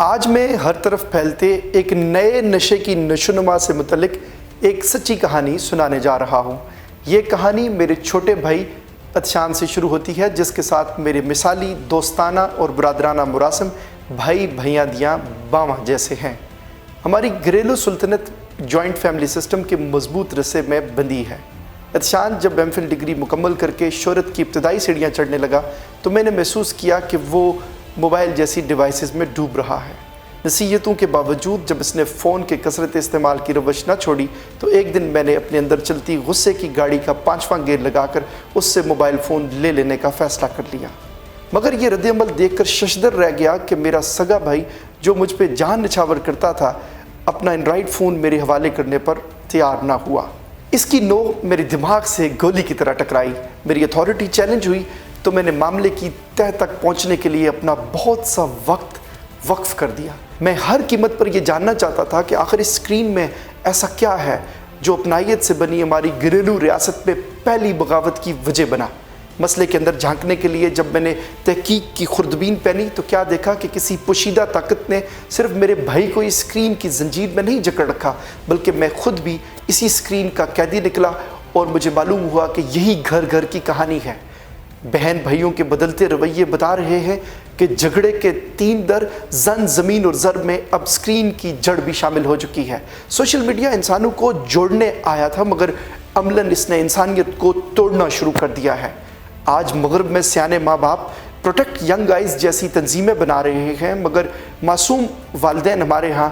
آج میں ہر طرف پھیلتے ایک نئے نشے کی نشوونما سے متعلق ایک سچی کہانی سنانے جا رہا ہوں۔ یہ کہانی میرے چھوٹے بھائی عطشان سے شروع ہوتی ہے، جس کے ساتھ میرے مثالی دوستانہ اور برادرانہ مراسم بھائی بھائیاں دیاں باواں جیسے ہیں۔ ہماری گھریلو سلطنت جوائنٹ فیملی سسٹم کے مضبوط رسے میں بندھی ہے۔ عطشان جب ایم فل ڈگری مکمل کر کے شہرت کی ابتدائی سیڑھیاں چڑھنے لگا تو میں نے محسوس کیا کہ وہ موبائل جیسی ڈیوائسز میں ڈوب رہا ہے۔ نصیحتوں کے باوجود جب اس نے فون کے کثرت استعمال کی روش نہ چھوڑی تو ایک دن میں نے اپنے اندر چلتی غصے کی گاڑی کا 5واں گیئر لگا کر اس سے موبائل فون لے لینے کا فیصلہ کر لیا۔ مگر یہ رد عمل دیکھ کر ششدر رہ گیا کہ میرا سگا بھائی جو مجھ پہ جان نچھاور کرتا تھا اپنا اینڈرائڈ فون میرے حوالے کرنے پر تیار نہ ہوا۔ اس کی نوک میرے دماغ سے گولی کی طرح ٹکرائی، میری اتھارٹی چیلنج ہوئی تو میں نے معاملے کی تہہ تک پہنچنے کے لیے اپنا بہت سا وقت وقف کر دیا۔ میں ہر قیمت پر یہ جاننا چاہتا تھا کہ آخر اس اسکرین میں ایسا کیا ہے جو اپنائیت سے بنی ہماری گھریلو ریاست میں پہلی بغاوت کی وجہ بنا۔ مسئلے کے اندر جھانکنے کے لیے جب میں نے تحقیق کی خوردبین پہنی تو کیا دیکھا کہ کسی پوشیدہ طاقت نے صرف میرے بھائی کو اس اسکرین کی زنجیر میں نہیں جکڑ رکھا، بلکہ میں خود بھی اسی اسکرین کا قیدی نکلا اور مجھے معلوم ہوا کہ یہی گھر گھر کی کہانی ہے۔ بہن بھائیوں کے بدلتے رویے بتا رہے ہیں کہ جھگڑے کے 3 در زن، زمین اور زر میں اب اسکرین کی جڑ بھی شامل ہو چکی ہے۔ سوشل میڈیا انسانوں کو جوڑنے آیا تھا مگر عملاً اس نے انسانیت کو توڑنا شروع کر دیا ہے۔ آج مغرب میں سیانے ماں باپ پروٹیکٹ ینگ آئز جیسی تنظیمیں بنا رہے ہیں، مگر معصوم والدین ہمارے ہاں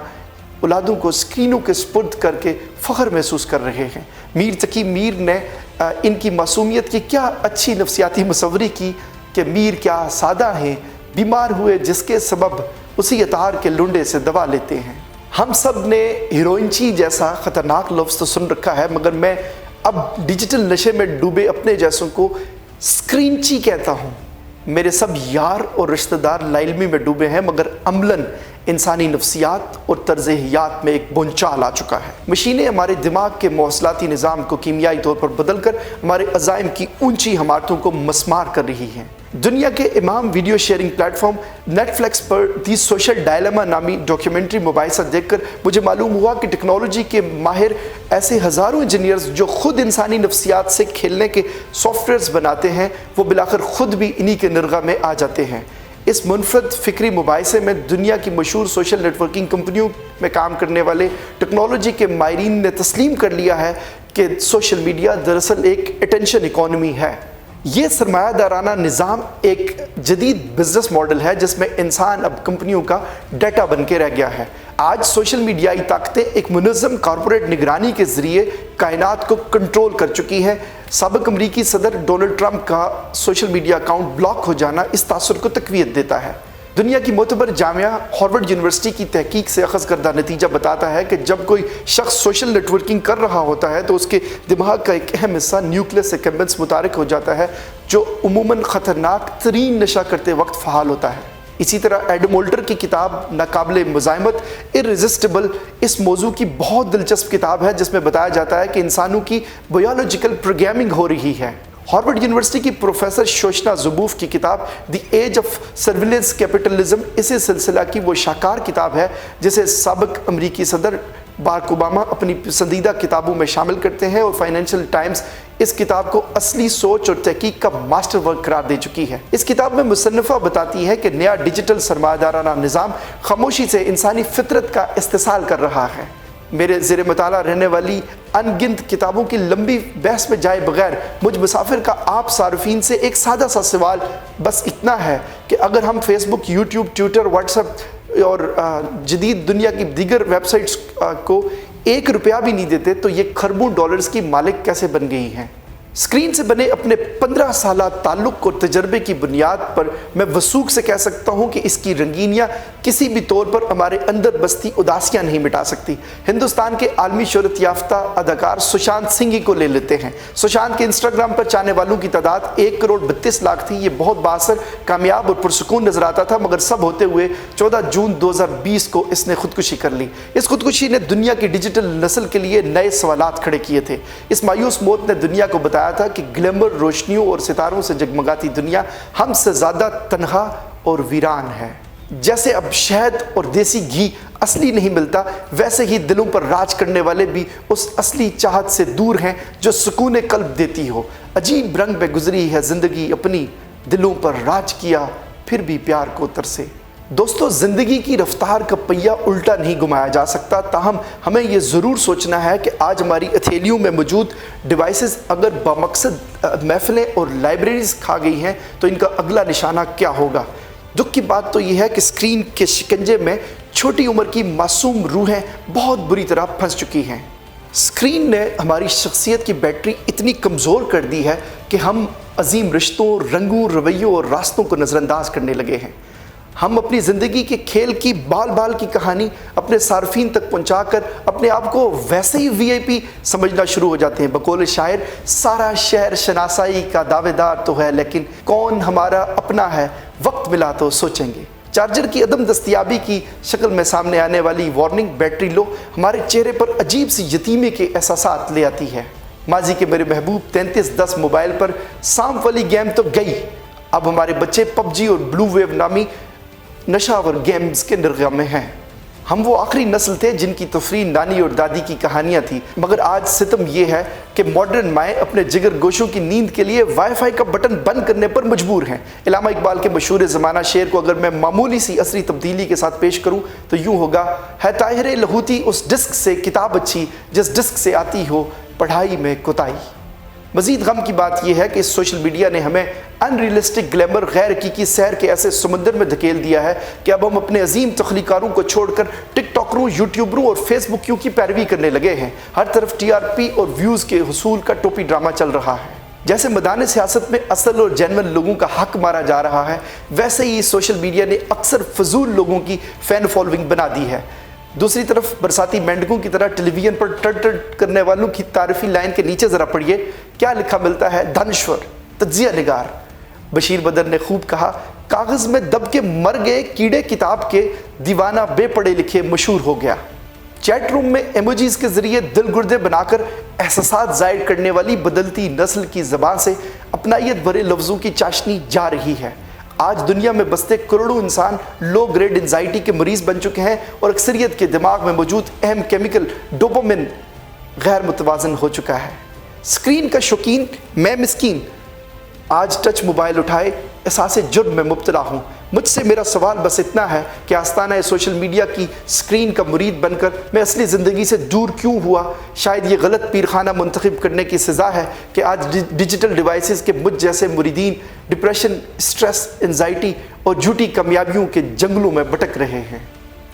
اولادوں کو اسکرینوں کے سپرد کر کے فخر محسوس کر رہے ہیں۔ میر تقی میر نے ان کی معصومیت کی کیا اچھی نفسیاتی مصوری کی کہ میر کیا سادہ ہیں، بیمار ہوئے جس کے سبب اسی اتار کے لنڈے سے دوا لیتے ہیں۔ ہم سب نے ہیروئنچی جیسا خطرناک لفظ تو سن رکھا ہے، مگر میں اب ڈیجیٹل نشے میں ڈوبے اپنے جیسوں کو اسکرینچی کہتا ہوں۔ میرے سب یار اور رشتہ دار لاعلمی میں ڈوبے ہیں، مگر عملاً انسانی نفسیات اور طرز حیات میں ایک بونچال آ چکا ہے۔ مشینیں ہمارے دماغ کے مواصلاتی نظام کو کیمیائی طور پر بدل کر ہمارے عزائم کی اونچی عمارتوں کو مسمار کر رہی ہیں۔ دنیا کے امام video sharing platform Netflix پر دی سوشل ڈائلیما نامی ڈاکیومنٹری مباحثہ دیکھ کر مجھے معلوم ہوا کہ ٹیکنالوجی کے ماہر ایسے ہزاروں انجینئرز جو خود انسانی نفسیات سے کھیلنے کے سافٹ ویئرز بناتے ہیں، وہ بالآخر خود بھی انہی کے نرغہ میں آ جاتے ہیں۔ اس منفرد فکری مباحثے میں دنیا کی مشہور سوشل نیٹ ورکنگ کمپنیوں میں کام کرنے والے ٹیکنالوجی کے ماہرین نے تسلیم کر لیا ہے کہ سوشل میڈیا دراصل ایک اٹینشن اکانومی ہے۔ یہ سرمایہ دارانہ نظام ایک جدید بزنس ماڈل ہے جس میں انسان اب کمپنیوں کا ڈیٹا بن کے رہ گیا ہے۔ آج سوشل میڈیائی طاقتیں ایک منظم کارپوریٹ نگرانی کے ذریعے کائنات کو کنٹرول کر چکی ہیں۔ سابق امریکی صدر ڈونلڈ ٹرمپ کا سوشل میڈیا اکاؤنٹ بلاک ہو جانا اس تاثر کو تقویت دیتا ہے۔ دنیا کی معتبر جامعہ ہارورڈ یونیورسٹی کی تحقیق سے اخذ کردہ نتیجہ بتاتا ہے کہ جب کوئی شخص سوشل نیٹ ورکنگ کر رہا ہوتا ہے تو اس کے دماغ کا ایک اہم حصہ نیوکلیس ایکمبنس متحرک ہو جاتا ہے، جو عموماً خطرناک ترین نشہ کرتے وقت فعال ہوتا ہے۔ اسی طرح ایڈم اولٹر کی کتاب ناقابل مزاحمت ارریزسٹیبل اس موضوع کی بہت دلچسپ کتاب ہے، جس میں بتایا جاتا ہے کہ انسانوں کی بایولوجیکل پروگرامنگ ہو رہی ہے۔ ہارورڈ یونیورسٹی کی پروفیسر شوشنا زبوف کی کتاب the age of surveillance capitalism اسی سلسلہ کی وہ شاہکار کتاب ہے جسے سابق امریکی صدر باراک اوباما اپنی پسندیدہ کتابوں میں شامل کرتے ہیں، اور فائنینشیل ٹائمز اس کتاب کو اصلی سوچ اور تحقیق کا ماسٹر ورک قرار دے چکی ہے۔ اس کتاب میں مصنفہ بتاتی ہے کہ نیا ڈیجیٹل سرمایہ دارانہ نظام خاموشی سے انسانی فطرت کا استحصال کر رہا ہے۔ میرے زیر مطالعہ رہنے والی ان گنت کتابوں کی لمبی بحث میں جائے بغیر مجھ مسافر کا آپ صارفین سے ایک سادہ سا سوال بس اتنا ہے کہ اگر ہم فیس بک، یوٹیوب، ٹویٹر، واٹس ایپ اور جدید دنیا کی دیگر ویب سائٹس کو 1 روپیہ بھی نہیں دیتے تو یہ کھربوں ڈالرز کی مالک کیسے بن گئی ہیں؟ اسکرین سے بنے اپنے 15 سالہ تعلق اور تجربے کی بنیاد پر میں وثوق سے کہہ سکتا ہوں کہ اس کی رنگینیاں کسی بھی طور پر ہمارے اندر بستی اداسیاں نہیں مٹا سکتی۔ ہندوستان کے عالمی شہرت یافتہ اداکار سشانت سنگھ ہی کو لے لیتے ہیں۔ سشانت کے انسٹاگرام پر چاہنے والوں کی تعداد 1.32 کروڑ تھی۔ یہ بہت بااثر، کامیاب اور پرسکون نظر آتا تھا، مگر سب ہوتے ہوئے 14 جون 2020 کو اس نے خودکشی کر لی۔ اس خودکشی نے دنیا کی ڈیجیٹل نسل کے لیے نئے سوالات کھڑے کیے تھے۔ اس مایوس موت نے دنیا کو بتایا تھا کہ گلیمر، روشنیوں اور ستاروں سے جگمگاتی دنیا ہم سے زیادہ تنہا اور ویران ہے۔ जैसे अब शहद और देसी घी असली नहीं मिलता, वैसे ही दिलों पर राज करने वाले भी उस असली चाहत से दूर हैं जो सुकून कल्ब देती हो। अजीब रंग में गुजरी है ज़िंदगी अपनी, दिलों पर राज किया फिर भी प्यार को तरसे। दोस्तों, ज़िंदगी की रफ्तार का पहिया उल्टा नहीं घुमाया जा सकता, ताहम हमें ये ज़रूर सोचना है कि आज हमारी हथेलियों में मौजूद डिवाइसेस अगर बामकसद महफिलें और लाइब्रेरीज़ खा गई हैं तो इनका अगला निशाना क्या होगा। दुख की बात तो यह है कि स्क्रीन के शिकंजे में छोटी उम्र की मासूम रूहें बहुत बुरी तरह फंस चुकी हैं। स्क्रीन ने हमारी शख्सियत की बैटरी इतनी कमज़ोर कर दी है कि हम अजीम रिश्तों, रंगों, रवैयों और रास्तों को नज़रअंदाज करने लगे हैं। हम अपनी ज़िंदगी के खेल की बाल बाल की कहानी अपने सार्फिन तक पहुंचाकर अपने आप को वैसे ही वीआईपी समझना शुरू हो जाते हैं। बकौल शायर, सारा शहर शनासाई का दावेदार तो है, लेकिन कौन हमारा अपना है, वक्त मिला तो सोचेंगे। चार्जर की अदम दस्तयाबी की शक्ल में सामने आने वाली वार्निंग बैटरी लो हमारे चेहरे पर अजीब सी यतीमे के एहसासात ले आती है। माजी के मेरे महबूब 3310 मोबाइल पर सांप वाली गेम तो गई, अब हमारे बच्चे पबजी और ब्लू वेव नामी नशावर गेम्स के निर्गम में हैं। हम वो आखिरी नस्ल थे जिनकी तफरीह नानी और दादी की कहानियाँ थी, मगर आज सितम ये है कि मॉडर्न माएँ अपने जिगर गोशों की नींद के लिए वाईफाई का बटन बंद करने पर मजबूर हैं। इलामा इकबाल के मशहूर ज़माना शेर को अगर मैं मामूली सी असरी तब्दीली के साथ पेश करूँ तो यूँ होगा, है ताहिर लहूती उस डिस्क से किताब अच्छी जिस डिस्क से आती हो पढ़ाई में कोताही। मज़ीद गम की बात यह है कि सोशल मीडिया ने हमें अनरियलिस्टिक ग्लैमर गैर हकीकी सैर के ऐसे समुंदर में धकेल दिया है कि अब हम अपने अजीम तख्लीकारों को छोड़कर टिकटॉकरों, यूट्यूबरों और फेसबुकियों की पैरवी करने लगे हैं। हर तरफ टीआरपी और व्यूज़ के हुसूल का टोपी ड्रामा चल रहा है। जैसे मैदान सियासत में असल और जेन्युइन लोगों का हक मारा जा रहा है, वैसे ही सोशल मीडिया ने अक्सर फजूल लोगों की फ़ैन फॉलोइंग बना दी है। दूसरी तरफ बरसाती मेंढकों की तरह टेलीविजन पर टट करने वालों की तारीफी लाइन के नीचे ज़रा पढ़िए, क्या लिखा मिलता है। दानश्वर, तज्जिया निगार बशीर बदर ने खूब कहा, कागज़ में दब के मर गए कीड़े किताब के, दीवाना बेपढ़े लिखे मशहूर हो गया। चैट रूम में इमोजीज के ज़रिए दिल गुर्दे बनाकर एहसासात ज़ाहिर करने वाली बदलती नस्ल की ज़बान से अपनायत भरे लफ्ज़ों की चाशनी जा रही है। आज दुनिया में बसते करोड़ों इंसान लो ग्रेड एंजाइटी के मरीज़ बन चुके हैं और अक्सरियत के दिमाग में मौजूद अहम केमिकल डोपामिन गैर मुतवाज़न हो चुका है। स्क्रीन का शौकीन मैं मिस्कीन आज टच मोबाइल उठाए एहसास जुर्म में मुब्तला हूँ। मुझसे मेरा सवाल बस इतना है कि आस्ताना सोशल मीडिया की स्क्रीन का मुरीद बनकर मैं असली ज़िंदगी से दूर क्यों हुआ। शायद ये गलत पीरखाना मुंतखब करने की सज़ा है कि आज डिजिटल डिवाइसेस के मुझ जैसे मुरीदीन डिप्रेशन, स्ट्रेस, एंजाइटी और झूठी कामयाबियों के जंगलों में भटक रहे हैं।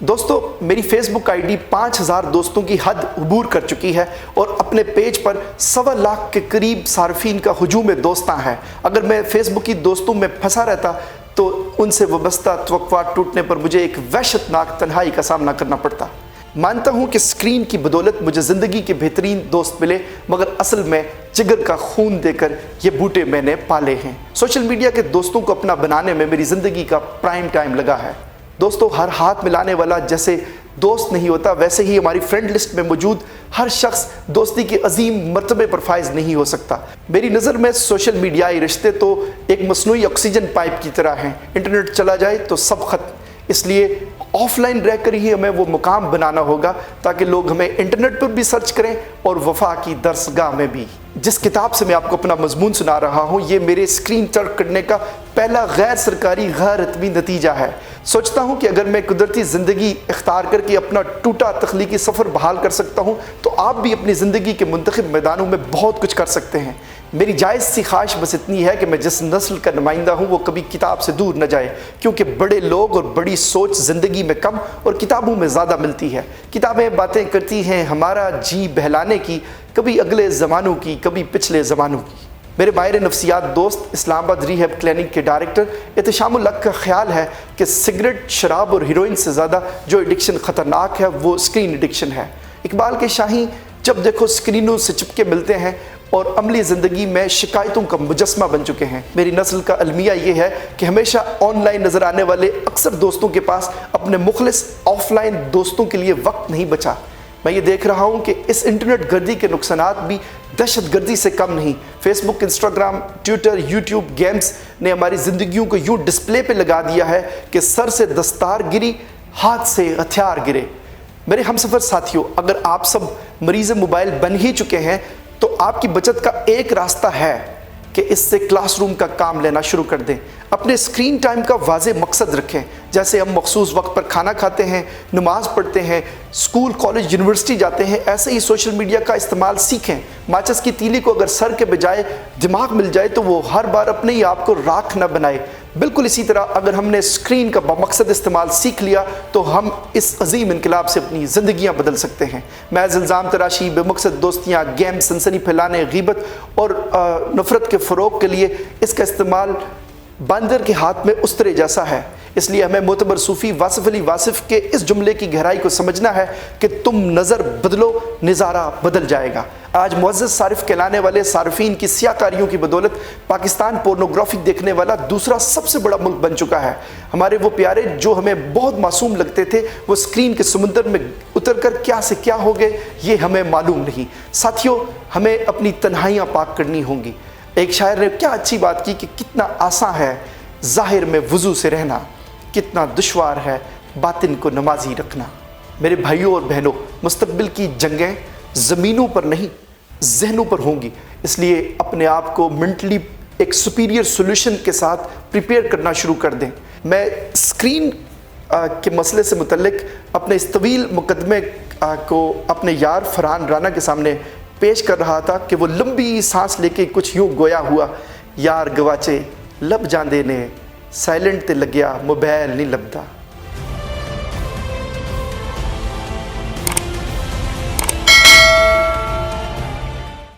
दोस्तों, मेरी फेसबुक आईडी 5000 दोस्तों की हद अबूर कर चुकी है और अपने पेज पर 1.25 लाख के करीब सार्फिन का हुजूम दोस्तां है। अगर मैं फेसबुक की दोस्तों में फंसा रहता तो उनसे वाबस्ता तवक्कुआत टूटने पर मुझे एक वहशतनाक तन्हाई का सामना करना पड़ता। मानता हूँ कि स्क्रीन की बदौलत मुझे ज़िंदगी के बेहतरीन दोस्त मिले, मगर असल में जिगर का खून देकर ये बूटे मैंने पाले हैं। सोशल मीडिया के दोस्तों को अपना बनाने में मेरी ज़िंदगी का प्राइम टाइम लगा है। दोस्तों, हर हाथ मिलाने वाला जैसे दोस्त नहीं होता, वैसे ही हमारी फ्रेंड लिस्ट में मौजूद हर शख्स दोस्ती के अजीम मर्तबे पर फाइज नहीं हो सकता। मेरी नज़र में सोशल मीडियाई रिश्ते तो एक मसनूई ऑक्सीजन पाइप की तरह हैं। इंटरनेट चला जाए तो सब खत्म। इसलिए ऑफलाइन रहकर ही हमें वो मुकाम बनाना होगा ताकि लोग हमें इंटरनेट पर भी सर्च करें और वफा की दरसगाह में भी। जिस किताब से मैं आपको अपना मजमून सुना रहा हूँ, ये मेरे स्क्रीन तर्क करने का पहला गैर सरकारी गैर रतबी नतीजा है। सोचता हूँ कि अगर मैं कुदरती ज़िंदगी इख्तियार करके अपना टूटा तख्लीकी सफ़र बहाल कर सकता हूँ तो आप भी अपनी ज़िंदगी के मुंतखब मैदानों में बहुत कुछ कर सकते हैं। मेरी जायज़ सी ख्वाहिश बस इतनी है कि मैं जिस नस्ल का नुमाइंदा हूँ वो कभी किताब से दूर न जाए, क्योंकि बड़े लोग और बड़ी सोच ज़िंदगी में कम और किताबों में ज़्यादा मिलती है। किताबें बातें करती हैं हमारा जी बहलाने की, कभी अगले ज़मानों की, कभी पिछले ज़मानों की। मेरे माहिर नफ्सियात दोस्त, इस्लामाबाद रिहैब क्लिनिक के डायरेक्टर एहतशामुल हक का ख्याल है कि सिगरेट, शराब और हीरोइन से ज़्यादा जो एडिक्शन ख़तरनाक है वो स्क्रीन एडिक्शन है। इकबाल के शाही जब देखो स्क्रीनों से चिपके मिलते हैं और अमली ज़िंदगी में शिकायतों का मुजस्मा बन चुके हैं। मेरी नस्ल का अलमिया ये है कि हमेशा ऑनलाइन नज़र आने वाले अक्सर दोस्तों के पास अपने मुखलिस ऑफलाइन दोस्तों के लिए वक्त नहीं बचा। मैं ये देख रहा हूँ कि इस इंटरनेट गर्दी के नुकसानात भी दहशत गर्दी से कम नहीं। Facebook, Instagram, Twitter, YouTube, games ने हमारी ज़िंदगियों को यूँ डिस्प्ले पे लगा दिया है कि सर से दस्तार गिरी, हाथ से हथियार गिरे। मेरे हमसफ़र साथियों, अगर आप सब मरीज़ मोबाइल बन ही चुके हैं तो आपकी बचत का एक रास्ता है कि इससे क्लासरूम का काम लेना शुरू कर दें। अपने स्क्रीन टाइम का वाज़ेह मकसद रखें। जैसे हम मखसूस वक्त पर खाना खाते हैं, नमाज़ पढ़ते हैं, स्कूल, कॉलेज, यूनिवर्सिटी जाते हैं, ऐसे ही सोशल मीडिया का इस्तेमाल सीखें। माचिस की तीली को अगर सर के बजाय दिमाग मिल जाए तो वो हर बार अपने ही आप को राख न बनाए। बिल्कुल इसी तरह अगर हमने स्क्रीन का बामकसद इस्तेमाल सीख लिया तो हम इस अजीम इनकलाब से अपनी ज़िंदगियाँ बदल सकते हैं। महज इल्ज़ाम तराशी, बेमकसद दोस्तियाँ, गेम, सनसनी फैलाने, गीबत और नफ़रत के फ़रोग़ के लिए इसका इस्तेमाल बंदर के हाथ में उस्तरे जैसा है। इसलिए हमें मोतबर सूफ़ी वासिफ़ अली वासिफ़ के इस जुमले की गहराई को समझना है कि तुम नज़र बदलो, नज़ारा बदल जाएगा। आज मुअज़्ज़ज़ सारिफ़ कहलाने वाले सारिफ़ीन की सियाकारियों की बदौलत पाकिस्तान पोर्नोग्राफी देखने वाला दूसरा सबसे बड़ा मुल्क बन चुका है। हमारे वो प्यारे जो हमें बहुत मासूम लगते थे, वो स्क्रीन के समुंदर में उतर कर क्या से क्या हो गए ये हमें मालूम नहीं। साथियों, हमें अपनी तन्हाइयाँ पाक करनी होंगी। एक शायर ने क्या अच्छी बात की कि कितना आसान है ज़ाहिर में वज़ू से रहना, कितना दुश्वार है बातिन को नमाजी रखना। मेरे भाइयों और बहनों, मुस्तक़बिल की जंगें ज़मीनों पर नहीं ज़हनों पर होंगी। इसलिए अपने आप को मेंटली एक सुपीरियर सॉल्यूशन के साथ प्रिपेयर करना शुरू कर दें। मैं स्क्रीन के मसले से मुतल्लिक अपने इस तवील मुकदमे को अपने यार फरहान राना के सामने पेश कर रहा था कि वो लंबी सांस लेके कुछ यूँ गोया हुआ, यार गवाचे लब जांदे ने, साइलेंट ते लग्या मोबाइल नहीं लभदा।